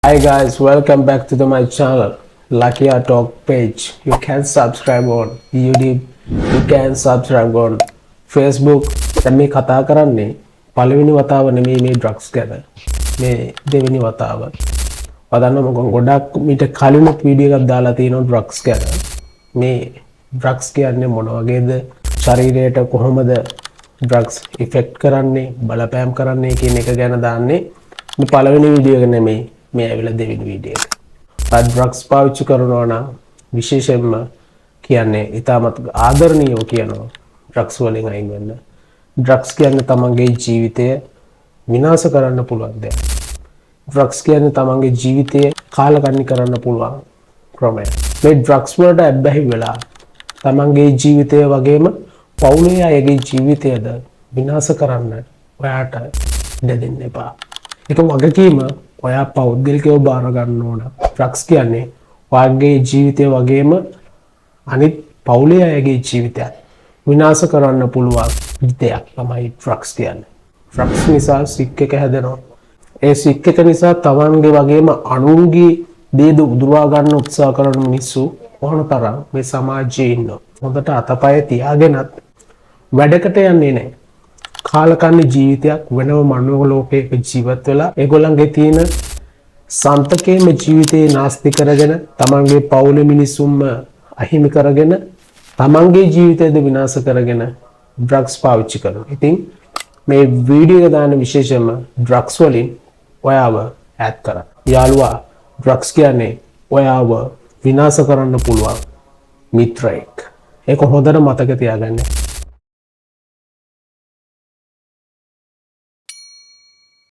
Hi guys, welcome back to my channel, Lakia Talk page. You can subscribe on YouTube, you can subscribe on Facebook. දැන් මේ කතා කරන්නේ පළවෙනි වතාව නෙමෙයි මේ ඩ්‍රග්ස් ගැන. මේ දෙවෙනි වතාව. වදන්න මම ගොඩක් මීට කලිනුත් වීඩියෝ එකක් දාලා තියෙනවා ඩ්‍රග්ස් ගැන. මේ ඩ්‍රග්ස් කියන්නේ මොන වගේද? ශරීරයට කොහොමද ඩ්‍රග්ස් ඉෆෙක්ට් කරන්නේ, බලපෑම් කරන්නේ කියන එක ගැන දාන්නේ. මේ පළවෙනි වීඩියෝ එක නෙමෙයි. මේ ඇවිල්ලා දෙවෙනි වීඩියෝ එක. ඩ්‍රග්ස් පාවිච්චි කරනවා නම් විශේෂයෙන්ම කියන්නේ ඊටමත් ආදරණීයව කියනවා ඩ්‍රග්ස් වලින් අයින් වෙන්න. ඩ්‍රග්ස් කියන්නේ තමන්ගේ ජීවිතය විනාශ කරන්න පුළුවන් දෙයක්. ඩ්‍රග්ස් කියන්නේ තමන්ගේ ජීවිතය කාලකන්ණි කරන්න පුළුවන් ක්‍රමයක්. මේ ඩ්‍රග්ස් වලට ඇබ්බැහි වෙලා තමන්ගේ ජීවිතය වගේම පවුලේ අයගේ ජීවිතයද විනාශ කරන්න ඔයාට ඉඩ දෙන්න එපා. ඒක වගකීම ඔයා පෞද්ගලිකව බාර ගන්න ඕන. ඩ්‍රග්ස් කියන්නේ ඔයාගේ ජීවිතය වගේම අනිත් පවුලේ අයගේ ජීවිතයත් විනාශ කරන්න පුළුවන් දෙයක් තමයි ඩ්‍රග්ස් කියන්නේ. ඩ්‍රග්ස් නිසා සික් එක හැදෙනවා. ඒ සික් එක නිසා තමන්ගේ වගේම අනුන්ගේ දේද උදුරවා ගන්න උත්සාහ කරන මිනිස්සු ඕන තරම් මේ සමාජයේ ඉන්නවා. හොඳට අතපය තියාගෙනත් වැඩකට යන්නේ නැහැ. කාලකන්ණි ජීවිතයක් වෙනම මනෝ ලෝකයක ජීවත් වෙලා ඒගොල්ලන්ගේ තියෙන සන්තකේම ජීවිතේ නාස්ති කරගෙන තමන්ගේ පවුලේ මිනිසුන්ම අහිමි කරගෙන තමන්ගේ ජීවිතයද විනාශ කරගෙන ඩ්‍රග්ස් පාවිච්චි කරනවා. ඉතින් මේ වීඩියෝ එක දාන විශේෂයෙන්ම ඩ්‍රග්ස් වලින් ඔයාව ඈත් කරන්න. යාළුවා ඩ්‍රග්ස් කියන්නේ ඔයාව විනාශ කරන්න පුළුවන් මිත්‍රයෙක්. ඒක හොඳට මතක තියාගන්න.